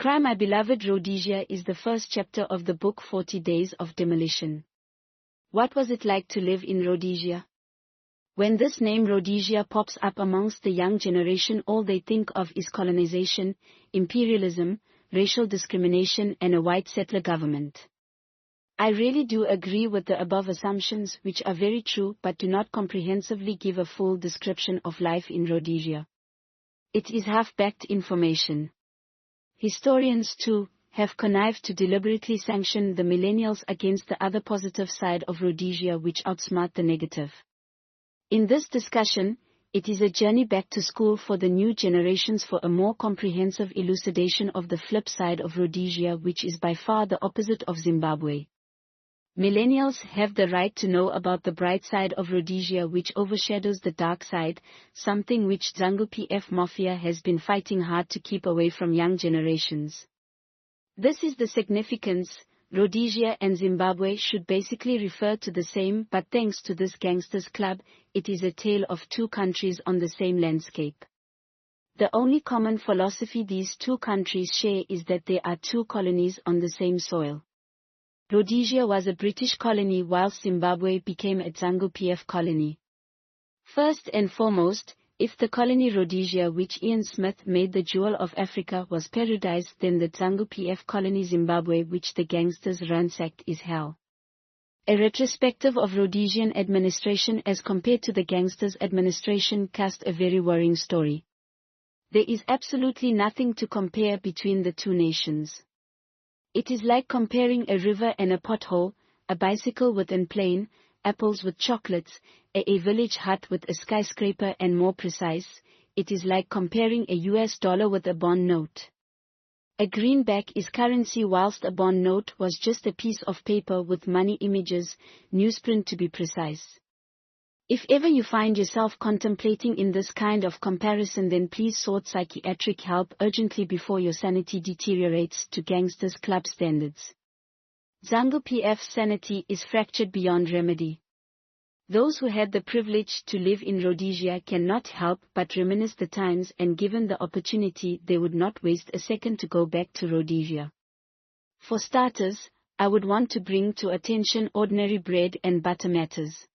cry My Beloved Rhodesia is the first chapter of the book 40 Days of Demolition. What was it like to live in Rhodesia? When this name Rhodesia pops up amongst the young generation, all they think of is colonization, imperialism, racial discrimination and a white settler government. I really do agree with the above assumptions, which are very true but do not comprehensively give a full description of life in Rhodesia. It is half-baked information. Historians, too, have connived to deliberately sanction the millennials against the other positive side of Rhodesia which outsmart the negative. In this discussion, it is a journey back to school for the new generations for a more comprehensive elucidation of the flip side of Rhodesia, which is by far the opposite of Zimbabwe. Millennials have the right to know about the bright side of Rhodesia which overshadows the dark side, something which ZANU-PF Mafia has been fighting hard to keep away from young generations. This is the significance. Rhodesia and Zimbabwe should basically refer to the same, but thanks to this gangsters club, it is a tale of two countries on the same landscape. The only common philosophy these two countries share is that they are two colonies on the same soil. Rhodesia was a British colony whilst Zimbabwe became a ZANU-PF colony. First and foremost, if the colony Rhodesia, which Ian Smith made the jewel of Africa, was paradise, then the ZANU-PF colony Zimbabwe, which the gangsters ransacked, is hell. A retrospective of Rhodesian administration as compared to the gangsters' administration cast a very worrying story. There is absolutely nothing to compare between the two nations. It is like comparing a river and a pothole, a bicycle with an plane, apples with chocolates, a village hut with a skyscraper, and more precise, it is like comparing a US dollar with a bond note. A greenback is currency whilst a bond note was just a piece of paper with money images, newsprint to be precise. If ever you find yourself contemplating in this kind of comparison, then please sought psychiatric help urgently before your sanity deteriorates to gangsters club standards. ZANU-PF's sanity is fractured beyond remedy. Those who had the privilege to live in Rhodesia cannot help but reminisce the times, and given the opportunity they would not waste a second to go back to Rhodesia. For starters, I would want to bring to attention ordinary bread and butter matters.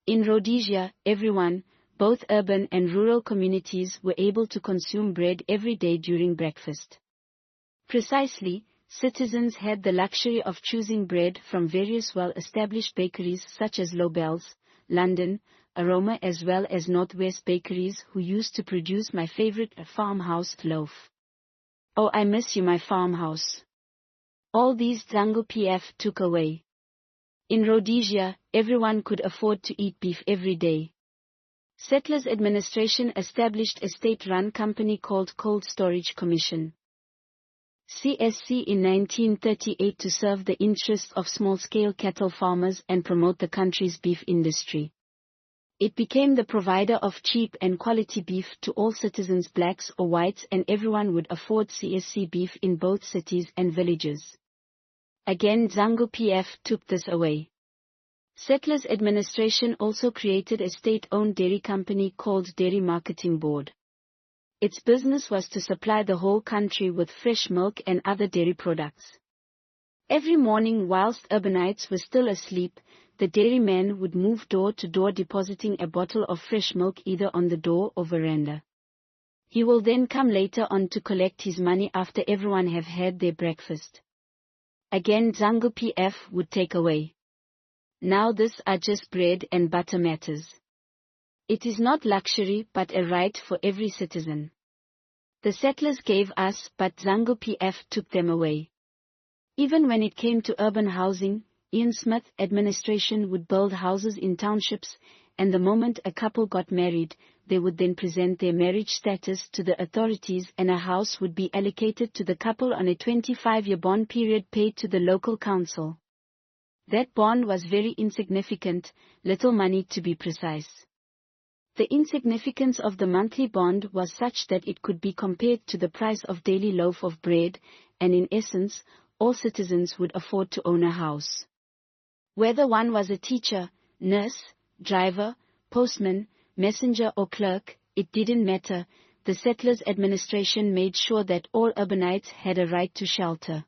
In Rhodesia, everyone, both urban and rural communities, were able to consume bread every day during breakfast. Precisely, citizens had the luxury of choosing bread from various well-established bakeries such as Lobel's, London, Aroma, as well as Northwest bakeries, who used to produce my favorite farmhouse loaf. Oh, I miss you, my farmhouse. All these ZANU-PF took away. In Rhodesia, everyone could afford to eat beef every day. Settlers' administration established a state-run company called Cold Storage Commission, CSC, in 1938 to serve the interests of small-scale cattle farmers and promote the country's beef industry. It became the provider of cheap and quality beef to all citizens, blacks or whites, and everyone would afford CSC beef in both cities and villages. Again, ZANU-PF took this away. Settlers' administration also created a state-owned dairy company called Dairy Marketing Board. Its business was to supply the whole country with fresh milk and other dairy products. Every morning, whilst urbanites were still asleep, the dairyman would move door to door depositing a bottle of fresh milk either on the door or veranda. He will then come later on to collect his money after everyone have had their breakfast. Again, ZANU-PF would take away. Now this are just bread and butter matters. It is not luxury but a right for every citizen. The settlers gave us, but ZANU-PF took them away. Even when it came to urban housing, Ian Smith administration would build houses in townships, and the moment a couple got married, they would then present their marriage status to the authorities, and a house would be allocated to the couple on a 25-year bond period paid to the local council. That bond was very insignificant, little money to be precise. The insignificance of the monthly bond was such that it could be compared to the price of daily loaf of bread, and in essence, all citizens would afford to own a house. Whether one was a teacher, nurse, driver, postman, messenger or clerk, it didn't matter, the settlers' administration made sure that all urbanites had a right to shelter.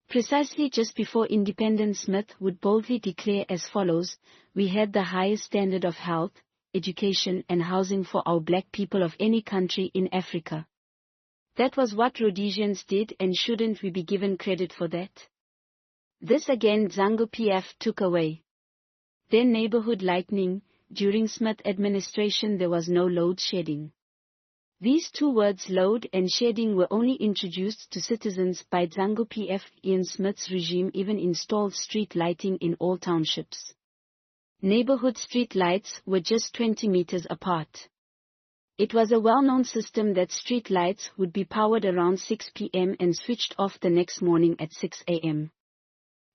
Precisely just before independence, Smith would boldly declare as follows: "We had the highest standard of health, education and housing for our black people of any country in Africa." That was what Rhodesians did, and shouldn't we be given credit for that? This again ZANU-PF took away. Then neighborhood lighting. During Smith administration there was no load shedding. These two words, load and shedding, were only introduced to citizens by ZANU-PF. Ian Smith's regime even installed street lighting in all townships. Neighborhood street lights were just 20 meters apart. It was a well-known system that street lights would be powered around 6 p.m. and switched off the next morning at 6 a.m.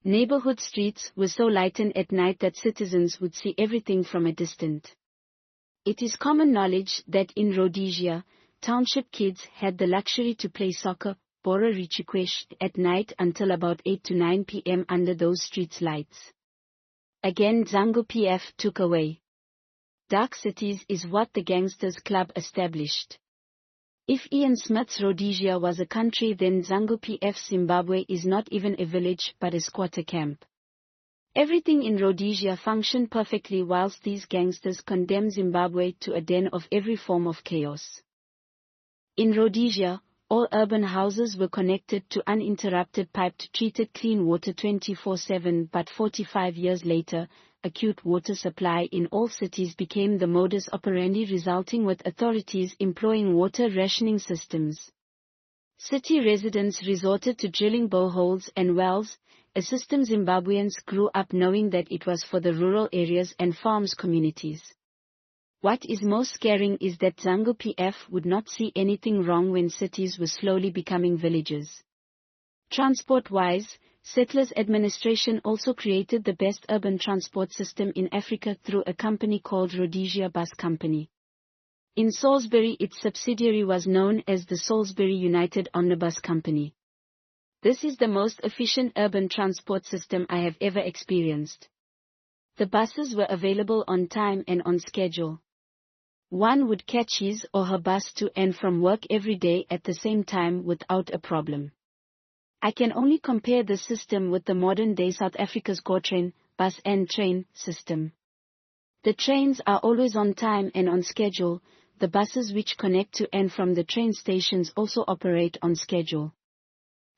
Neighborhood streets were so lightened at night that citizens would see everything from a distance. It is common knowledge that in Rhodesia, township kids had the luxury to play soccer, bora richikwesh, at night until about 8 to 9 p.m. under those streets' lights. Again ZANU-PF took away. Dark cities is what the Gangsters Club established. If Ian Smith's Rhodesia was a country, then ZANU-PF's Zimbabwe is not even a village but a squatter camp. Everything in Rhodesia functioned perfectly, whilst these gangsters condemn Zimbabwe to a den of every form of chaos. In Rhodesia, all urban houses were connected to uninterrupted piped treated clean water 24/7, but 45 years later, acute water supply in all cities became the modus operandi, resulting with authorities employing water rationing systems. City residents resorted to drilling boreholes and wells, a system Zimbabweans grew up knowing that it was for the rural areas and farms communities. What is most scaring is that ZANU-PF would not see anything wrong when cities were slowly becoming villages. Transport-wise, settlers' administration also created the best urban transport system in Africa through a company called Rhodesia Bus Company. In Salisbury, its subsidiary was known as the Salisbury United Omnibus Company. This is the most efficient urban transport system I have ever experienced. The buses were available on time and on schedule. One would catch his or her bus to and from work every day at the same time without a problem. I can only compare this system with the modern-day South Africa's GO-train, bus and train system. The trains are always on time and on schedule. The buses which connect to and from the train stations also operate on schedule.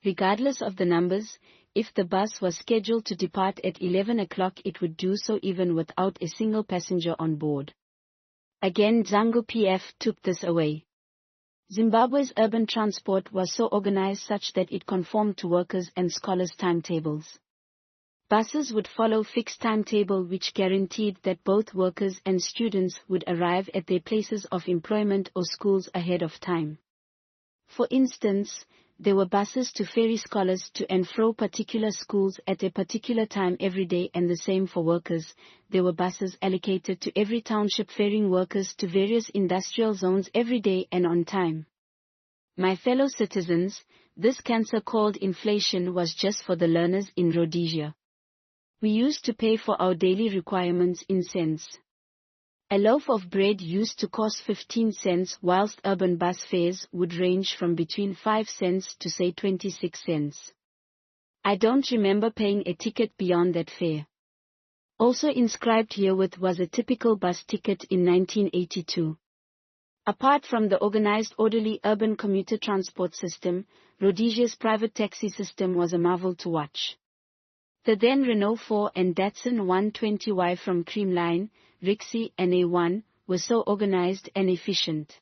Regardless of the numbers, if the bus was scheduled to depart at 11 o'clock, it would do so even without a single passenger on board. Again ZANU-PF took this away. Zimbabwe's urban transport was so organized such that it conformed to workers' and scholars' timetables. Buses would follow fixed timetable which guaranteed that both workers and students would arrive at their places of employment or schools ahead of time. For instance, there were buses to ferry scholars to and fro particular schools at a particular time every day, and the same for workers. There were buses allocated to every township ferrying workers to various industrial zones every day and on time. My fellow citizens, this cancer called inflation was just for the learners in Rhodesia. We used to pay for our daily requirements in cents. A loaf of bread used to cost 15 cents, whilst urban bus fares would range from between 5 cents to say 26 cents. I don't remember paying a ticket beyond that fare. Also inscribed herewith was a typical bus ticket in 1982. Apart from the organized orderly urban commuter transport system, Rhodesia's private taxi system was a marvel to watch. The then Renault 4 and Datsun 120Y from Creamline, Rixie and A1 were so organized and efficient.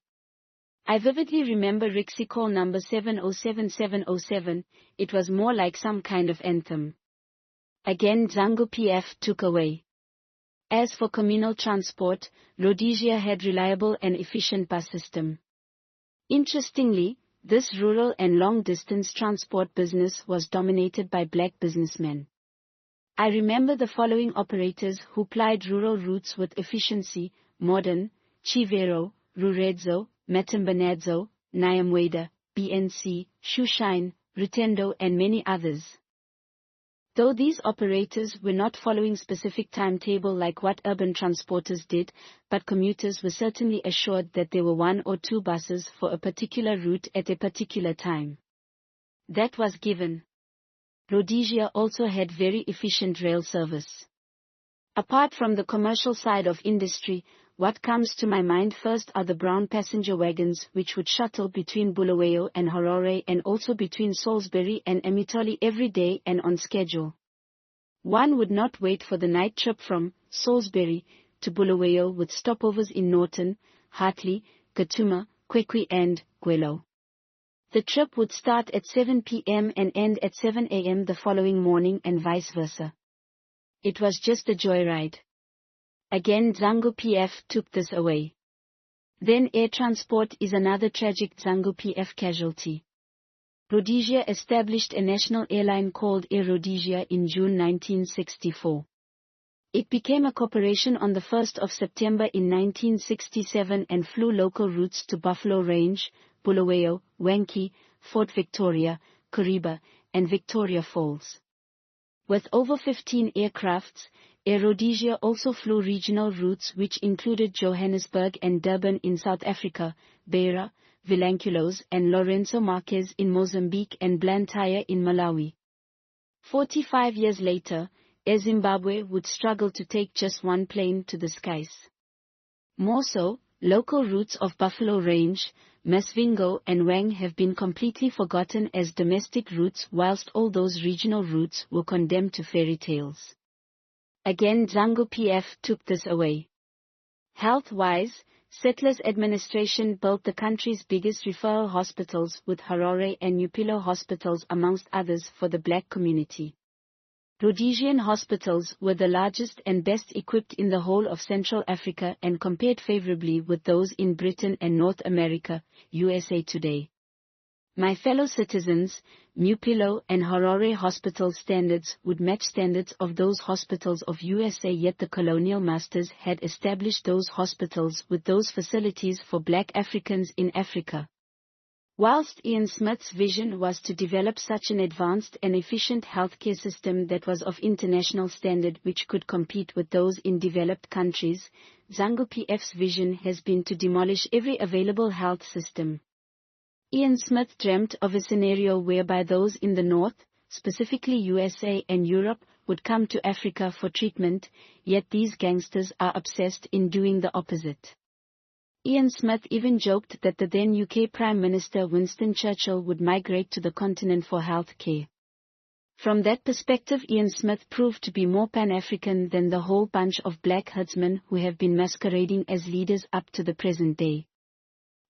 I vividly remember Rixie call number 707707, it was more like some kind of anthem. Again ZANU-PF took away. As for communal transport, Rhodesia had reliable and efficient bus system. Interestingly, this rural and long-distance transport business was dominated by black businessmen. I remember the following operators who plied rural routes with efficiency: Modern, Chivero, Ruredzo, Matambanadzzo, Nyamweda, BNC, Shoeshine, Rutendo and many others. Though these operators were not following specific timetable like what urban transporters did, but commuters were certainly assured that there were 1 or 2 buses for a particular route at a particular time. That was given. Rhodesia also had very efficient rail service. Apart from the commercial side of industry, what comes to my mind first are the brown passenger wagons which would shuttle between Bulawayo and Harare and also between Salisbury and Emitoli every day and on schedule. One would not wait for the night trip from Salisbury to Bulawayo with stopovers in Norton, Hartley, Gatuma, Kwekwe and Gwelo. The trip would start at 7 p.m. and end at 7 a.m. the following morning and vice versa. It was just a joyride. Again Zangu PF took this away. Then air transport is another tragic Zangu PF casualty. Rhodesia established a national airline called Air Rhodesia in June 1964. It became a corporation on the 1st of September in 1967 and flew local routes to Buffalo Range, Bulawayo, Wankie, Fort Victoria, Kariba, and Victoria Falls. With over 15 aircrafts, Air Rhodesia also flew regional routes which included Johannesburg and Durban in South Africa, Beira, Vilanculos and Lourenço Marques in Mozambique and Blantyre in Malawi. 45 years later, Air Zimbabwe would struggle to take just one plane to the skies. More so, local routes of Buffalo Range, Masvingo and Wang have been completely forgotten as domestic routes whilst all those regional routes were condemned to fairy tales. Again Zangu PF took this away. Health-wise, Settlers Administration built the country's biggest referral hospitals with Harare and Upilo hospitals amongst others for the black community. Rhodesian hospitals were the largest and best equipped in the whole of Central Africa and compared favorably with those in Britain and North America, USA today. My fellow citizens, Upilo and Harare hospital standards would match standards of those hospitals of USA, yet the colonial masters had established those hospitals with those facilities for black Africans in Africa. Whilst Ian Smith's vision was to develop such an advanced and efficient healthcare system that was of international standard which could compete with those in developed countries, Zangu PF's vision has been to demolish every available health system. Ian Smith dreamt of a scenario whereby those in the North, specifically USA and Europe, would come to Africa for treatment, yet these gangsters are obsessed in doing the opposite. Ian Smith even joked that the then UK Prime Minister Winston Churchill would migrate to the continent for health care. From that perspective, Ian Smith proved to be more Pan-African than the whole bunch of black herdsmen who have been masquerading as leaders up to the present day.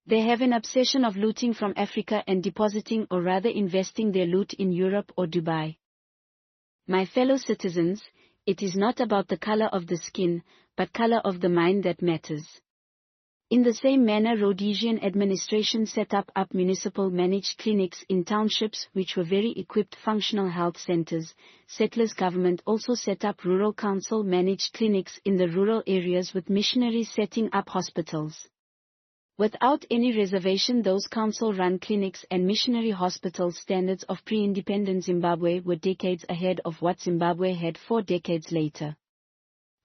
They have an obsession of looting from Africa and depositing or rather investing their loot in Europe or Dubai. My fellow citizens, it is not about the color of the skin, but color of the mind that matters. In the same manner, Rhodesian administration set up municipal managed clinics in townships which were very equipped functional health centers. Settlers' government also set up rural council managed clinics in the rural areas with missionaries setting up hospitals. Without any reservation, those council-run clinics and missionary hospital standards of pre-independent Zimbabwe were decades ahead of what Zimbabwe had 4 decades later.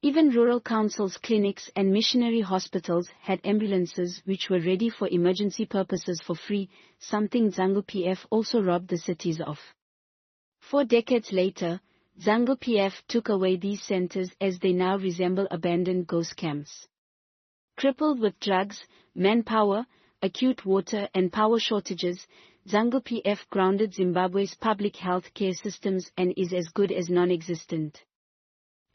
Even rural councils' clinics and missionary hospitals had ambulances which were ready for emergency purposes for free, something Zangu PF also robbed the cities of. 4 decades later, Zangu PF took away these centers as they now resemble abandoned ghost camps. Crippled with drugs, manpower, acute water and power shortages, Zangu PF grounded Zimbabwe's public health care systems and is as good as non-existent.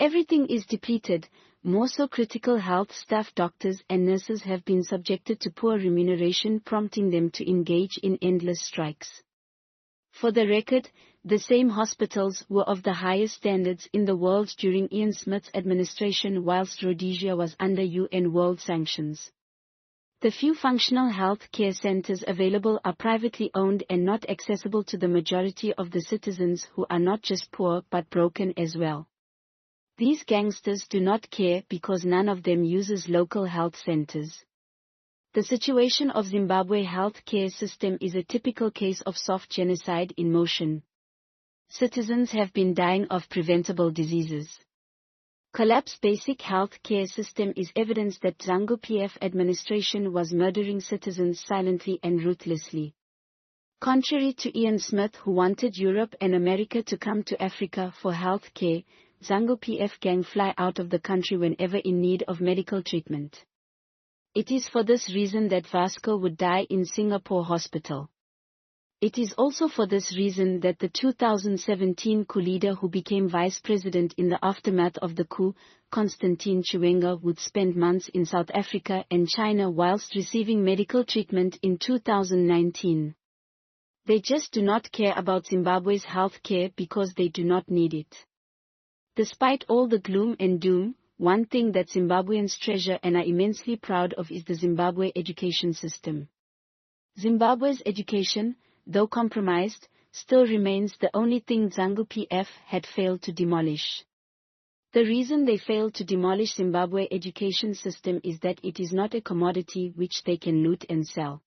Everything is depleted, more so critical health staff, doctors and nurses have been subjected to poor remuneration, prompting them to engage in endless strikes. For the record, the same hospitals were of the highest standards in the world during Ian Smith's administration whilst Rhodesia was under UN world sanctions. The few functional health care centers available are privately owned and not accessible to the majority of the citizens who are not just poor but broken as well. These gangsters do not care because none of them uses local health centers. The situation of Zimbabwe health care system is a typical case of soft genocide in motion. citizens have been dying of preventable diseases. Collapsed basic health care system is evidence that ZANU-PF administration was murdering citizens silently and ruthlessly. Contrary to Ian Smith, who wanted Europe and America to come to Africa for health care, ZANU-PF gang fly out of the country whenever in need of medical treatment. It is for this reason that Vasco would die in Singapore hospital. It is also for this reason that the 2017 coup leader who became vice president in the aftermath of the coup, Constantine Chiwenga, would spend months in South Africa and China whilst receiving medical treatment in 2019. They just do not care about Zimbabwe's health care because they do not need it. Despite all the gloom and doom, one thing that Zimbabweans treasure and are immensely proud of is the Zimbabwe education system. Zimbabwe's education, though compromised, still remains the only thing ZANU-PF had failed to demolish. The reason they failed to demolish Zimbabwe education system is that it is not a commodity which they can loot and sell.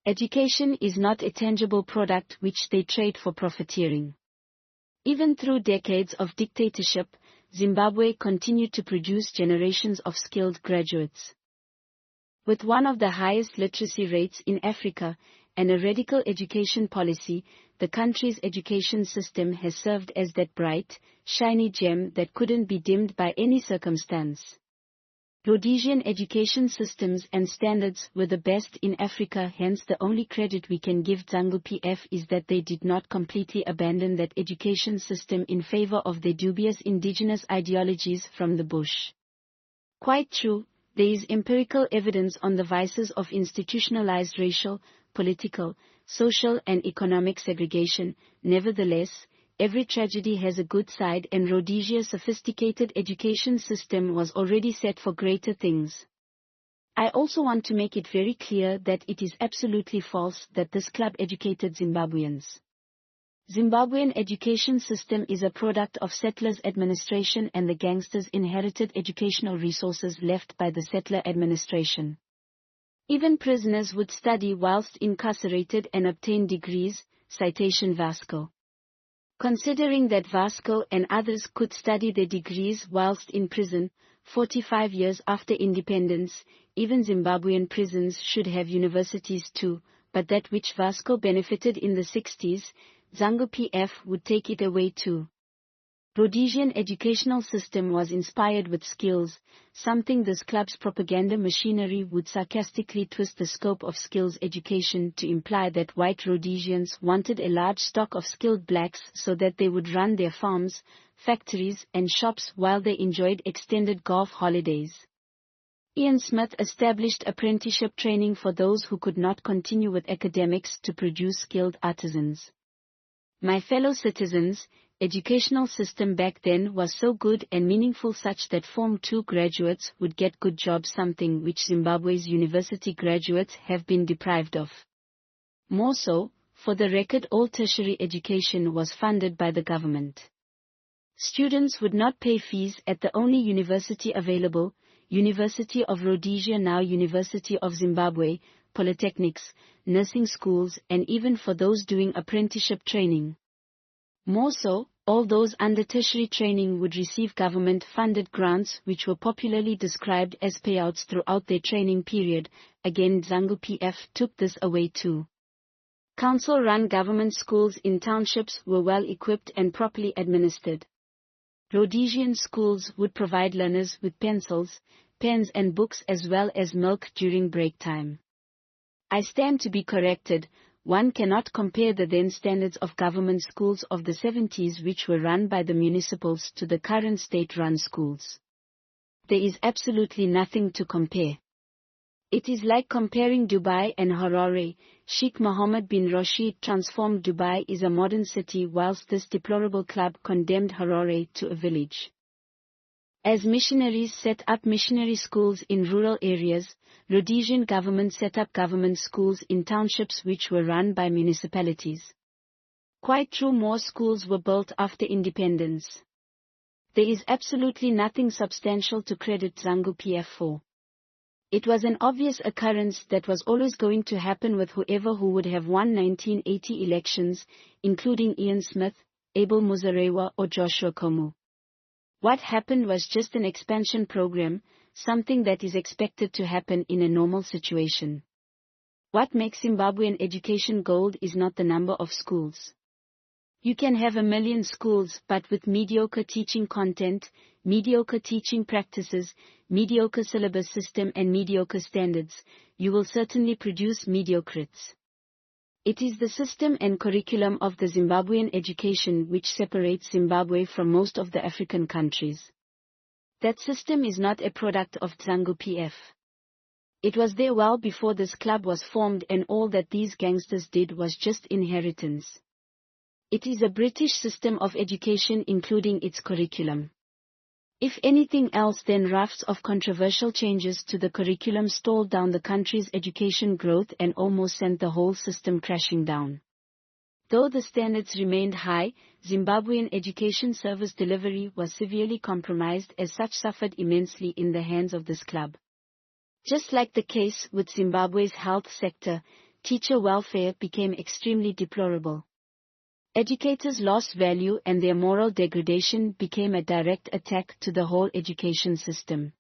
Education is not a tangible product which they trade for profiteering. Even through decades of dictatorship, Zimbabwe continued to produce generations of skilled graduates. With one of the highest literacy rates in Africa, and a radical education policy, the country's education system has served as that bright, shiny gem that couldn't be dimmed by any circumstance. Rhodesian education systems and standards were the best in Africa, hence the only credit we can give ZANU-PF is that they did not completely abandon that education system in favor of their dubious indigenous ideologies from the bush. Quite true, there is empirical evidence on the vices of institutionalized racial, political, social and economic segregation. Nevertheless, every tragedy has a good side, and Rhodesia's sophisticated education system was already set for greater things. I also want to make it very clear that it is absolutely false that this club educated Zimbabweans. Zimbabwean education system is a product of settlers' administration and the gangsters inherited educational resources left by the settler administration. Even prisoners would study whilst incarcerated and obtain degrees, citation Vasco. Considering that Vasco and others could study their degrees whilst in prison, 45 years after independence, even Zimbabwean prisons should have universities too, but that which Vasco benefited in the 60s, ZANU-PF would take it away too. Rhodesian educational system was inspired with skills, something this club's propaganda machinery would sarcastically twist the scope of skills education to imply that white Rhodesians wanted a large stock of skilled blacks so that they would run their farms, factories and shops while they enjoyed extended golf holidays. Ian Smith established apprenticeship training for those who could not continue with academics to produce skilled artisans. My fellow citizens, educational system back then was so good and meaningful such that Form 2 graduates would get good jobs, something which Zimbabwe's university graduates have been deprived of. More so, for the record, all tertiary education was funded by the government. Students would not pay fees at the only university available, University of Rhodesia, now University of Zimbabwe, polytechnics, nursing schools and even for those doing apprenticeship training. More so, all those under tertiary training would receive government-funded grants which were popularly described as payouts throughout their training period. Again, ZANU-PF took this away too. Council-run government schools in townships were well equipped and properly administered. Rhodesian schools would provide learners with pencils, pens and books as well as milk during break time. I stand to be corrected. One cannot compare the then standards of government schools of the 70s which were run by the municipals to the current state-run schools. There is absolutely nothing to compare. It is like comparing Dubai and Harare. Sheikh Mohammed bin Rashid transformed Dubai is a modern city whilst this deplorable club condemned Harare to a village. As missionaries set up missionary schools in rural areas, Rhodesian government set up government schools in townships which were run by municipalities. Quite true, more schools were built after independence. There is absolutely nothing substantial to credit ZANU-PF for. It was an obvious occurrence that was always going to happen with whoever who would have won 1980 elections, including Ian Smith, Abel Muzarewa or Joshua Komu. What happened was just an expansion program, something that is expected to happen in a normal situation. What makes Zimbabwean education gold is not the number of schools. You can have 1 million schools, but with mediocre teaching content, mediocre teaching practices, mediocre syllabus system and mediocre standards, you will certainly produce mediocrites. It is the system and curriculum of the Zimbabwean education which separates Zimbabwe from most of the African countries. That system is not a product of ZANU-PF. It was there well before this club was formed, and all that these gangsters did was just inheritance. It is a British system of education including its curriculum. If anything else, then rafts of controversial changes to the curriculum stalled down the country's education growth and almost sent the whole system crashing down. Though the standards remained high, Zimbabwean education service delivery was severely compromised, as such suffered immensely in the hands of this club. Just like the case with Zimbabwe's health sector, teacher welfare became extremely deplorable. Educators lost value and their moral degradation became a direct attack to the whole education system.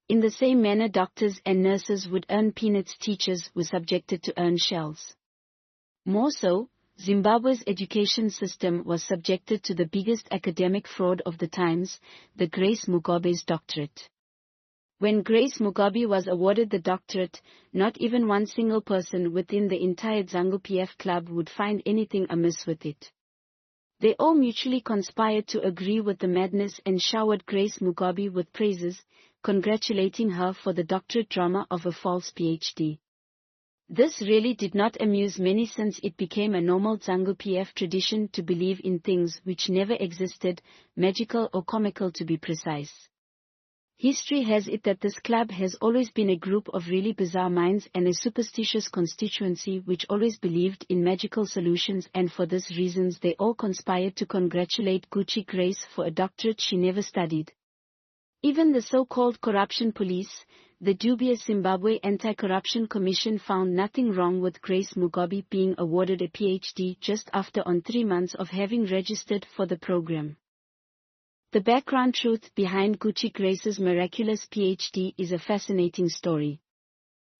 In the same manner, doctors and nurses would earn peanuts, teachers were subjected to earn shells. More so, Zimbabwe's education system was subjected to the biggest academic fraud of the times, the Grace Mugabe's doctorate. When Grace Mugabe was awarded the doctorate, not even one single person within the entire ZANU-PF club would find anything amiss with it. They all mutually conspired to agree with the madness and showered Grace Mugabe with praises, congratulating her for the doctorate drama of a false PhD. This really did not amuse many, since it became a normal ZANU-PF tradition to believe in things which never existed, magical or comical to be precise. History has it that this club has always been a group of really bizarre minds and a superstitious constituency which always believed in magical solutions, and for these reasons they all conspired to congratulate Gucci Grace for a doctorate she never studied. Even the so-called corruption police, the dubious Zimbabwe Anti-Corruption Commission, found nothing wrong with Grace Mugabe being awarded a PhD just after on 3 months of having registered for the program. The background truth behind Gucci Grace's miraculous PhD is a fascinating story.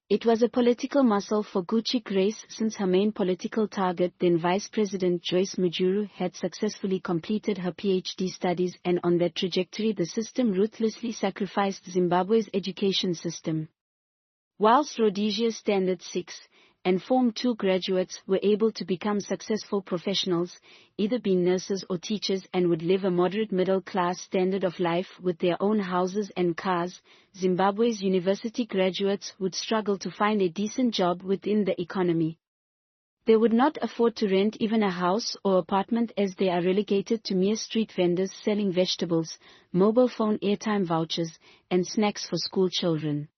It was a political muscle for Gucci Grace, since her main political target, then Vice President Joyce Mujuru, had successfully completed her PhD studies, and on that trajectory the system ruthlessly sacrificed Zimbabwe's education system. Whilst Rhodesia's Standard 6 and Form 2 graduates were able to become successful professionals, either being nurses or teachers, and would live a moderate middle-class standard of life with their own houses and cars, Zimbabwe's university graduates would struggle to find a decent job within the economy. They would not afford to rent even a house or apartment, as they are relegated to mere street vendors selling vegetables, mobile phone airtime vouchers, and snacks for school children.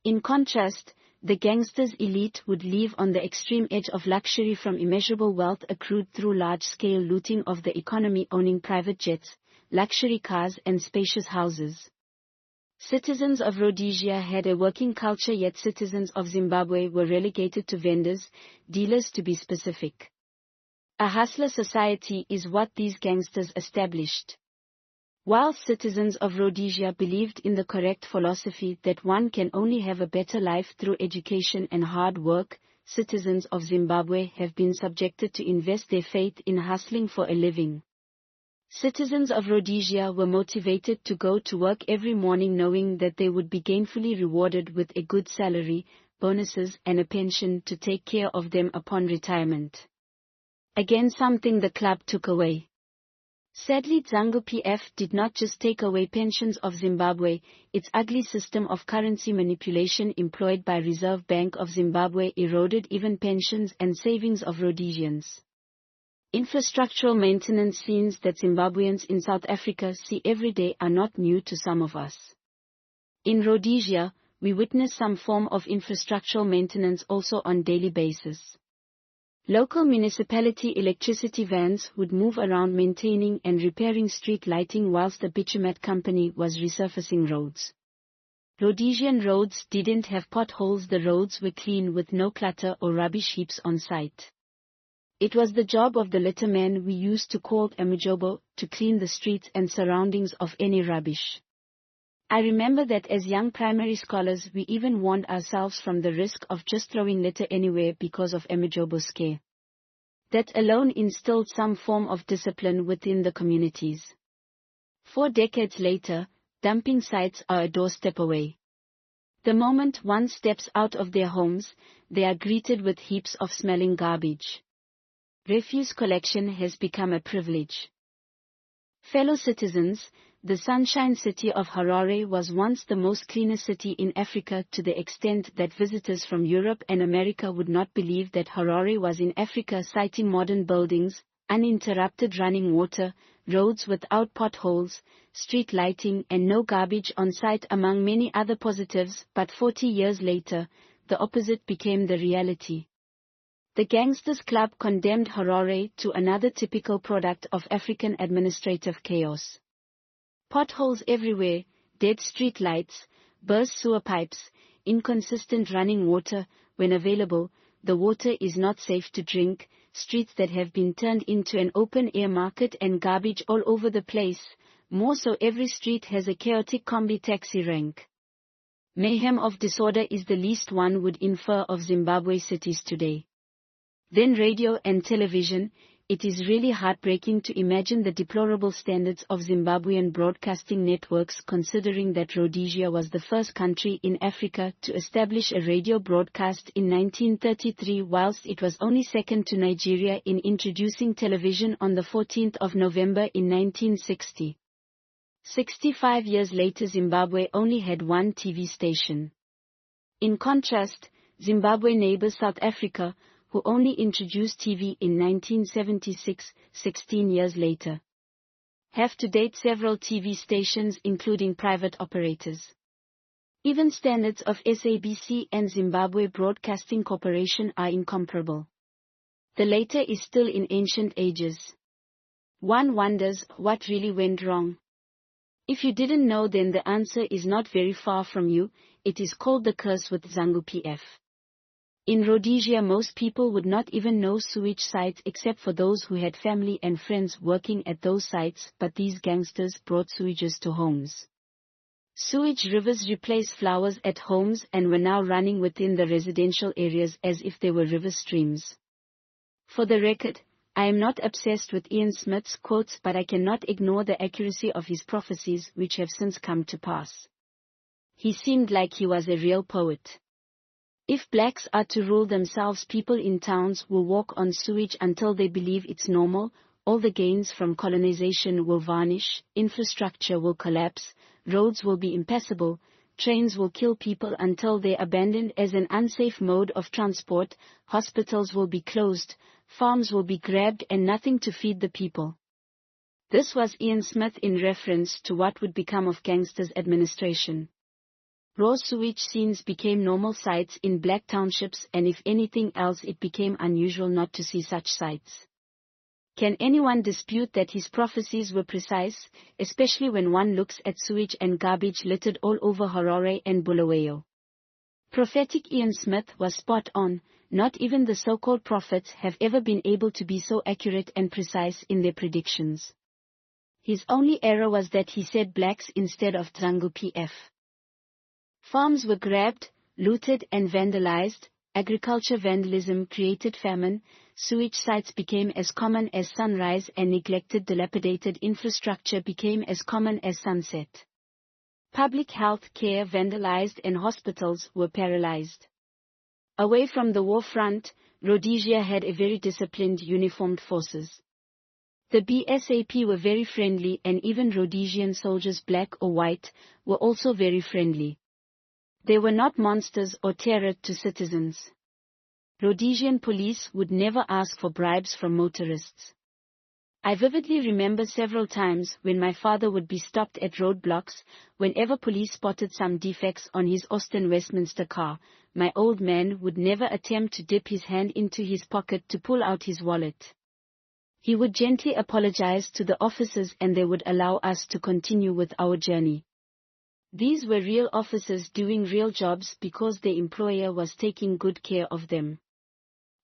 In contrast, the gangsters' elite would live on the extreme edge of luxury from immeasurable wealth accrued through large-scale looting of the economy, owning private jets, luxury cars and spacious houses. Citizens of Rhodesia had a working culture, yet citizens of Zimbabwe were relegated to vendors, dealers to be specific. A hustler society is what these gangsters established. While citizens of Rhodesia believed in the correct philosophy that one can only have a better life through education and hard work, citizens of Zimbabwe have been subjected to invest their faith in hustling for a living. Citizens of Rhodesia were motivated to go to work every morning knowing that they would be gainfully rewarded with a good salary, bonuses and a pension to take care of them upon retirement. Again, something the club took away. Sadly, ZANU-PF did not just take away pensions of Zimbabwe, its ugly system of currency manipulation employed by Reserve Bank of Zimbabwe eroded even pensions and savings of Rhodesians. Infrastructural maintenance scenes that Zimbabweans in South Africa see every day are not new to some of us. In Rhodesia, we witness some form of infrastructural maintenance also on daily basis. Local municipality electricity vans would move around maintaining and repairing street lighting whilst the bitumet company was resurfacing roads. Rhodesian roads didn't have potholes, the roads were clean with no clutter or rubbish heaps on site. It was the job of the letterman we used to call Amujobo to clean the streets and surroundings of any rubbish. I remember that as young primary scholars we even warned ourselves from the risk of just throwing litter anywhere because of Amujobo's care. That alone instilled some form of discipline within the communities. 4 decades later, dumping sites are a doorstep away. The moment one steps out of their homes, they are greeted with heaps of smelling garbage. Refuse collection has become a privilege. Fellow citizens, the Sunshine City of Harare was once the most cleanest city in Africa, to the extent that visitors from Europe and America would not believe that Harare was in Africa, citing modern buildings, uninterrupted running water, roads without potholes, street lighting and no garbage on site, among many other positives. But 40 years later, the opposite became the reality. The Gangsters Club condemned Harare to another typical product of African administrative chaos. Potholes everywhere, dead street lights, burst sewer pipes, inconsistent running water. When available, the water is not safe to drink, streets that have been turned into an open-air market, and garbage all over the place. More so, every street has a chaotic combi taxi rank. Mayhem of disorder is the least one would infer of Zimbabwe cities today. Then radio and television. It is really heartbreaking to imagine the deplorable standards of Zimbabwean broadcasting networks, considering that Rhodesia was the first country in Africa to establish a radio broadcast in 1933, whilst it was only second to Nigeria in introducing television on the 14th of November in 1960. 65 years later, Zimbabwe only had one TV station. In contrast, Zimbabwe neighbor South Africa, who only introduced TV in 1976, 16 years later, have to date several TV stations, including private operators. Even standards of SABC and Zimbabwe Broadcasting Corporation are incomparable. The latter is still in ancient ages. One wonders what really went wrong. If you didn't know, then the answer is not very far from you. It is called the curse with ZANU-PF. In Rhodesia, most people would not even know sewage sites except for those who had family and friends working at those sites, but these gangsters brought sewages to homes. Sewage rivers replaced flowers at homes and were now running within the residential areas as if they were river streams. For the record, I am not obsessed with Ian Smith's quotes, but I cannot ignore the accuracy of his prophecies, which have since come to pass. He seemed like he was a real poet. If blacks are to rule themselves, people in towns will walk on sewage until they believe it's normal. All the gains from colonization will vanish, infrastructure will collapse, roads will be impassable, trains will kill people until they're abandoned as an unsafe mode of transport, hospitals will be closed, farms will be grabbed, and nothing to feed the people. This was Ian Smith in reference to what would become of gangsters' administration. Raw sewage scenes became normal sights in black townships, and if anything else, it became unusual not to see such sights. Can anyone dispute that his prophecies were precise, especially when one looks at sewage and garbage littered all over Harare and Bulawayo? Prophetic Ian Smith was spot on. Not even the so-called prophets have ever been able to be so accurate and precise in their predictions. His only error was that he said blacks instead of ZANU-PF. Farms were grabbed, looted and vandalized. Agriculture vandalism created famine. Sewage sites became as common as sunrise, and neglected dilapidated infrastructure became as common as sunset. Public health care vandalized and hospitals were paralyzed. Away from the war front, Rhodesia had a very disciplined uniformed forces. The BSAP were very friendly, and even Rhodesian soldiers, black or white, were also very friendly. They were not monsters or terror to citizens. Rhodesian police would never ask for bribes from motorists. I vividly remember several times when my father would be stopped at roadblocks. Whenever police spotted some defects on his Austin Westminster car, my old man would never attempt to dip his hand into his pocket to pull out his wallet. He would gently apologize to the officers, and they would allow us to continue with our journey. These were real officers doing real jobs because their employer was taking good care of them.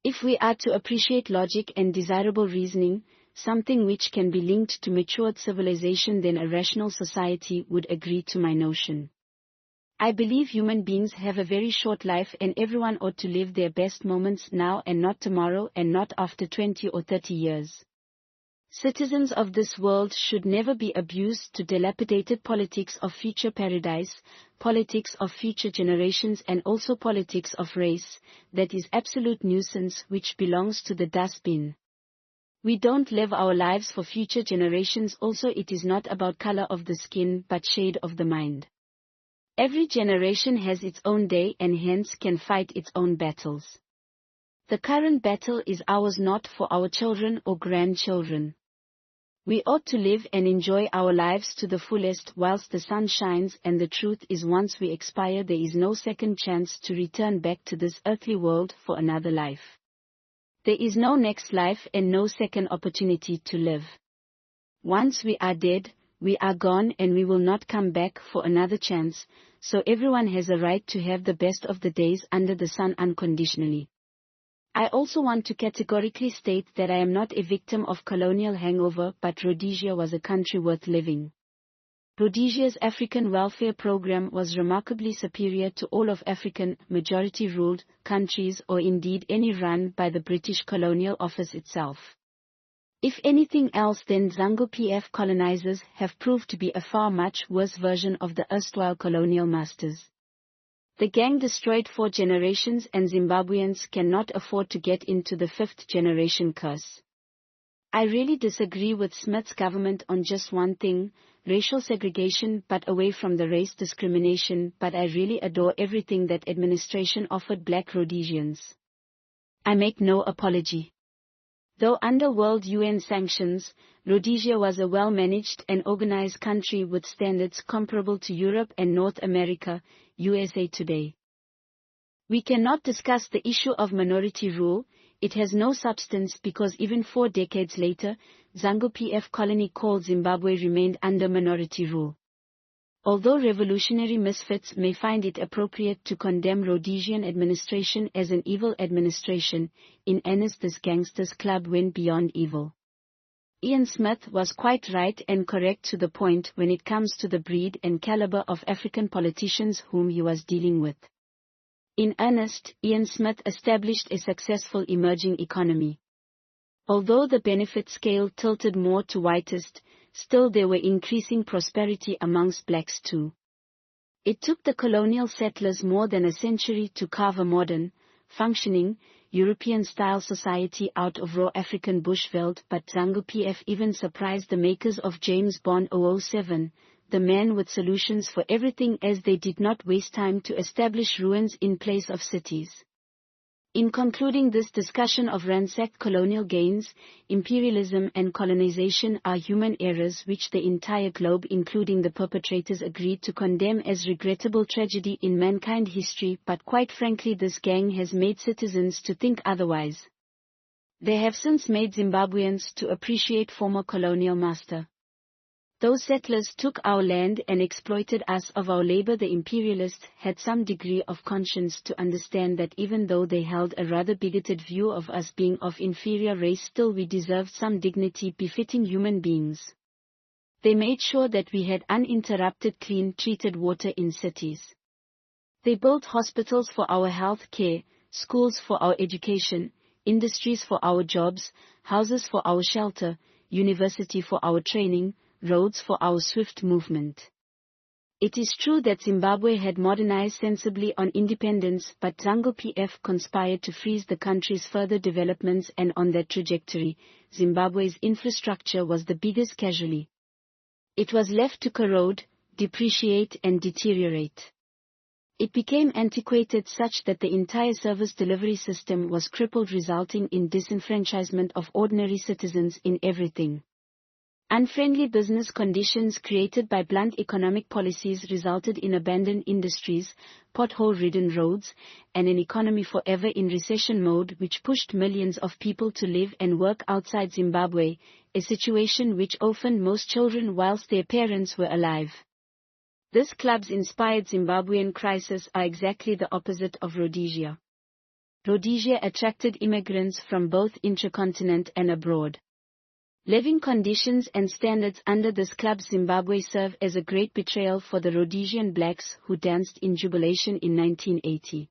If we are to appreciate logic and desirable reasoning, something which can be linked to matured civilization, then a rational society would agree to my notion. I believe human beings have a very short life and everyone ought to live their best moments now and not tomorrow and not after 20 or 30 years. Citizens of this world should never be abused to dilapidated politics of future paradise, politics of future generations and also politics of race, that is absolute nuisance which belongs to the dustbin. We don't live our lives for future generations. Also, it is not about color of the skin but shade of the mind. Every generation has its own day and hence can fight its own battles. The current battle is ours, not for our children or grandchildren. We ought to live and enjoy our lives to the fullest whilst the sun shines, and the truth is once we expire there is no second chance to return back to this earthly world for another life. There is no next life and no second opportunity to live. Once we are dead, we are gone and we will not come back for another chance, so everyone has a right to have the best of the days under the sun unconditionally. I also want to categorically state that I am not a victim of colonial hangover, but Rhodesia was a country worth living. Rhodesia's African welfare program was remarkably superior to all of African, majority-ruled, countries or indeed any run by the British Colonial Office itself. If anything else, then ZANU-PF colonizers have proved to be a far much worse version of the erstwhile colonial masters. The gang destroyed 4 generations and Zimbabweans cannot afford to get into the 5th generation curse. I really disagree with Smith's government on just one thing, racial segregation, but away from the race discrimination, but I really adore everything that administration offered black Rhodesians. I make no apology. Though under World UN sanctions, Rhodesia was a well-managed and organized country with standards comparable to Europe and North America, USA today. We cannot discuss the issue of minority rule. It has no substance because even 4 decades later, ZANU-PF colony called Zimbabwe remained under minority rule. Although revolutionary misfits may find it appropriate to condemn Rhodesian administration as an evil administration, in earnest this gangsters club went beyond evil. Ian Smith was quite right and correct to the point when it comes to the breed and caliber of African politicians whom he was dealing with. In earnest, Ian Smith established a successful emerging economy. Although the benefit scale tilted more to whitest, still there were increasing prosperity amongst blacks too. It took the colonial settlers more than a century to carve a modern, functioning, European-style society out of raw African bushveld, but ZANU-PF even surprised the makers of James Bond 007, the man with solutions for everything, as they did not waste time to establish ruins in place of cities. In concluding this discussion of ransacked colonial gains, imperialism and colonization are human errors which the entire globe, including the perpetrators, agreed to condemn as regrettable tragedy in mankind history, but quite frankly this gang has made citizens to think otherwise. They have since made Zimbabweans to appreciate former colonial master. Those settlers took our land and exploited us of our labor. The imperialists had some degree of conscience to understand that even though they held a rather bigoted view of us being of inferior race, still we deserved some dignity befitting human beings. They made sure that we had uninterrupted clean treated water in cities. They built hospitals for our health care, schools for our education, industries for our jobs, houses for our shelter, university for our training, roads for our swift movement. It is true that Zimbabwe had modernized sensibly on independence, but ZANU-PF conspired to freeze the country's further developments, and on that trajectory, Zimbabwe's infrastructure was the biggest casualty. It was left to corrode, depreciate and deteriorate. It became antiquated such that the entire service delivery system was crippled, resulting in disenfranchisement of ordinary citizens in everything. Unfriendly business conditions created by blunt economic policies resulted in abandoned industries, pothole-ridden roads, and an economy forever in recession mode, which pushed millions of people to live and work outside Zimbabwe, a situation which orphaned most children whilst their parents were alive. This club's inspired Zimbabwean crisis are exactly the opposite of Rhodesia. Rhodesia attracted immigrants from both intracontinent and abroad. Living conditions and standards under this club Zimbabwe serve as a great betrayal for the Rhodesian blacks who danced in jubilation in 1980.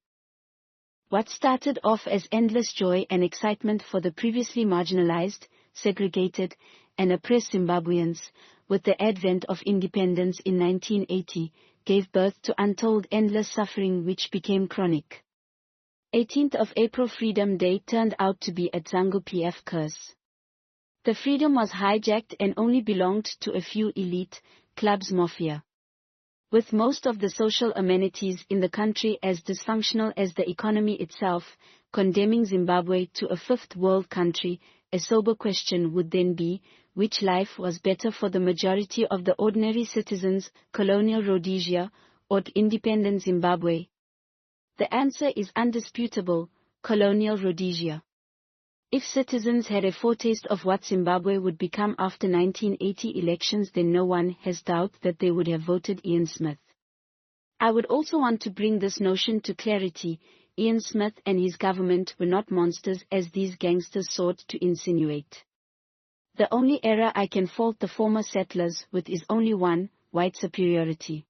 What started off as endless joy and excitement for the previously marginalized, segregated, and oppressed Zimbabweans, with the advent of independence in 1980, gave birth to untold endless suffering which became chronic. 18th of April Freedom Day turned out to be a ZANU-PF curse. The freedom was hijacked and only belonged to a few elite clubs mafia. With most of the social amenities in the country as dysfunctional as the economy itself, condemning Zimbabwe to a fifth world country, a sober question would then be, which life was better for the majority of the ordinary citizens, colonial Rhodesia, or independent Zimbabwe? The answer is undisputable, colonial Rhodesia. If citizens had a foretaste of what Zimbabwe would become after 1980 elections, then no one has doubt that they would have voted Ian Smith. I would also want to bring this notion to clarity. Ian Smith and his government were not monsters as these gangsters sought to insinuate. The only error I can fault the former settlers with is only one: white superiority.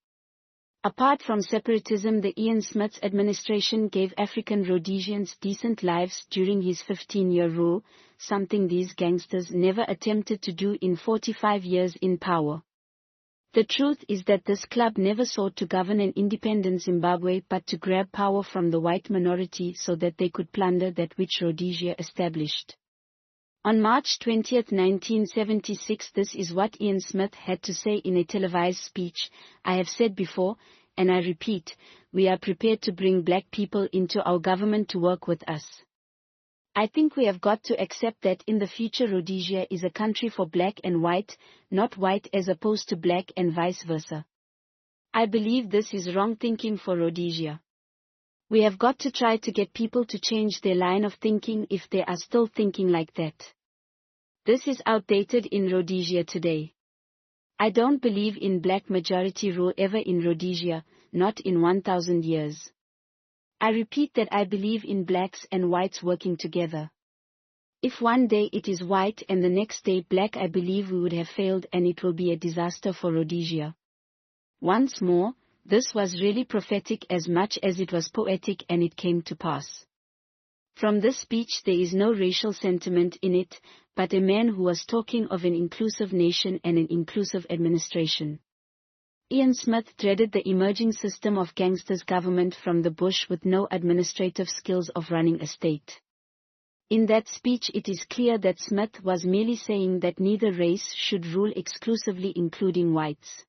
Apart from separatism, the Ian Smith's administration gave African Rhodesians decent lives during his 15-year rule, something these gangsters never attempted to do in 45 years in power. The truth is that this club never sought to govern an independent Zimbabwe but to grab power from the white minority so that they could plunder that which Rhodesia established. On March 20, 1976, this is what Ian Smith had to say in a televised speech: "I have said before, and I repeat, we are prepared to bring black people into our government to work with us. I think we have got to accept that in the future Rhodesia is a country for black and white, not white as opposed to black and vice versa. I believe this is wrong thinking for Rhodesia. We have got to try to get people to change their line of thinking if they are still thinking like that. This is outdated in Rhodesia today. I don't believe in black majority rule ever in Rhodesia, not in 1,000 years. I repeat that I believe in blacks and whites working together. If one day it is white and the next day black, I believe we would have failed and it will be a disaster for Rhodesia." Once more, this was really prophetic as much as it was poetic, and it came to pass. From this speech there is no racial sentiment in it, but a man who was talking of an inclusive nation and an inclusive administration. Ian Smith dreaded the emerging system of gangsters government from the bush with no administrative skills of running a state. In that speech it is clear that Smith was merely saying that neither race should rule exclusively, including whites.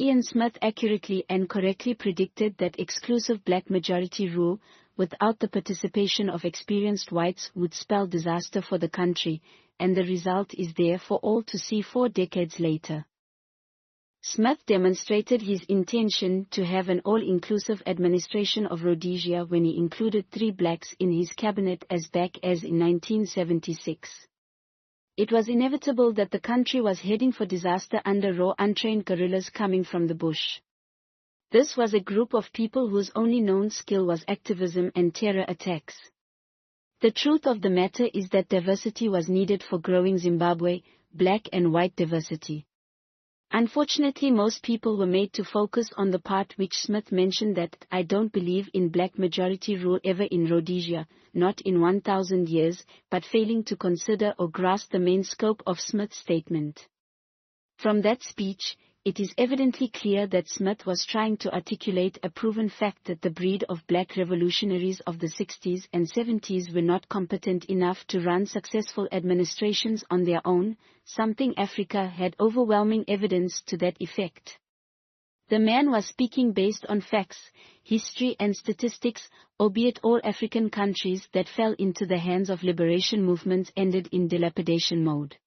Ian Smith accurately and correctly predicted that exclusive black majority rule, without the participation of experienced whites, would spell disaster for the country, and the result is there for all to see 4 decades later. Smith demonstrated his intention to have an all-inclusive administration of Rhodesia when he included 3 blacks in his cabinet as back as in 1976. It was inevitable that the country was heading for disaster under raw, untrained guerrillas coming from the bush. This was a group of people whose only known skill was activism and terror attacks. The truth of the matter is that diversity was needed for growing Zimbabwe, black and white diversity. Unfortunately, most people were made to focus on the part which Smith mentioned, that "I don't believe in black majority rule ever in Rhodesia, not in 1,000 years," but failing to consider or grasp the main scope of Smith's statement. From that speech, it is evidently clear that Smith was trying to articulate a proven fact that the breed of black revolutionaries of the 60s and 70s were not competent enough to run successful administrations on their own, something Africa had overwhelming evidence to that effect. The man was speaking based on facts, history and statistics, albeit all African countries that fell into the hands of liberation movements ended in dilapidation mode.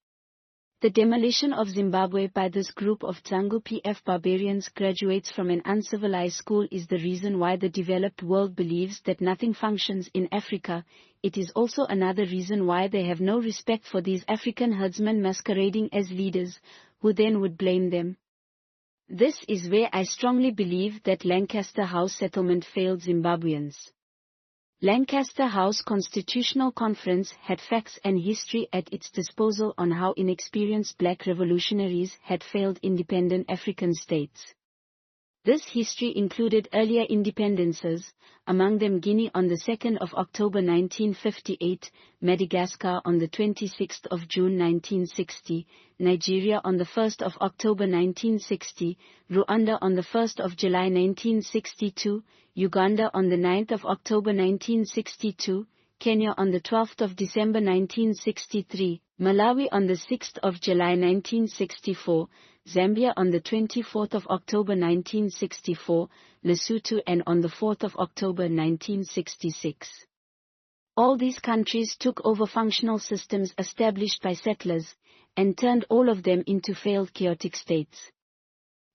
The demolition of Zimbabwe by this group of ZANU-PF barbarians graduates from an uncivilized school is the reason why the developed world believes that nothing functions in Africa. It is also another reason why they have no respect for these African herdsmen masquerading as leaders, who then would blame them. This is where I strongly believe that Lancaster House settlement failed Zimbabweans. Lancaster House Constitutional Conference had facts and history at its disposal on how inexperienced black revolutionaries had failed independent African states. This history included earlier independences, among them Guinea on the 2nd of October 1958, Madagascar on the 26th of June 1960, Nigeria on the 1st of October 1960, Rwanda on the 1st of July 1962, Uganda on the 9th of October 1962, Kenya on the 12th of December 1963, Malawi on the 6th of July 1964, Zambia on the 24th of October 1964, Lesotho and on the 4th of October 1966. All these countries took over functional systems established by settlers, and turned all of them into failed chaotic states.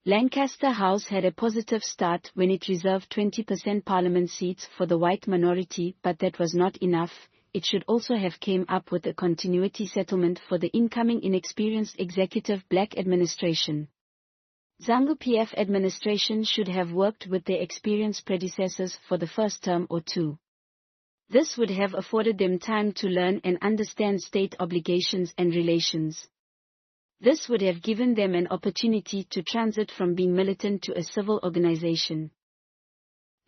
Lancaster House had a positive start when it reserved 20% parliament seats for the white minority, but that was not enough. It should also have came up with a continuity settlement for the incoming inexperienced executive black administration. ZANU-PF administration should have worked with their experienced predecessors for the first term or two. This would have afforded them time to learn and understand state obligations and relations. This would have given them an opportunity to transit from being militant to a civil organization.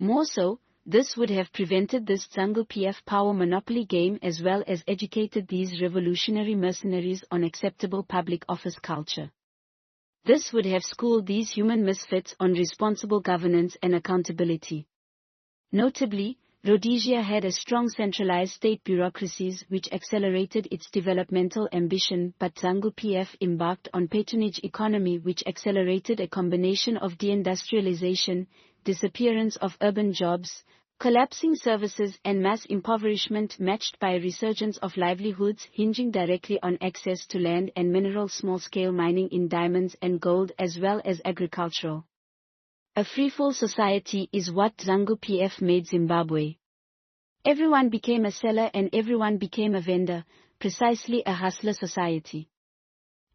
More so, this would have prevented this ZANU-PF power monopoly game as well as educated these revolutionary mercenaries on acceptable public office culture. This would have schooled these human misfits on responsible governance and accountability. Notably, Rhodesia had a strong centralized state bureaucracies which accelerated its developmental ambition, but ZANU-PF embarked on patronage economy which accelerated a combination of deindustrialization, disappearance of urban jobs, collapsing services and mass impoverishment matched by a resurgence of livelihoods hinging directly on access to land and mineral small-scale mining in diamonds and gold as well as agricultural. A free-fall society is what ZANU-PF made Zimbabwe. Everyone became a seller and everyone became a vendor, precisely a hustler society.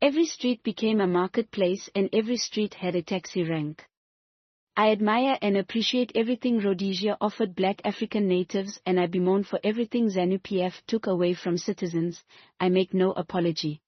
Every street became a marketplace and every street had a taxi rank. I admire and appreciate everything Rhodesia offered black African natives and I bemoan for everything ZANU-PF took away from citizens. I make no apology.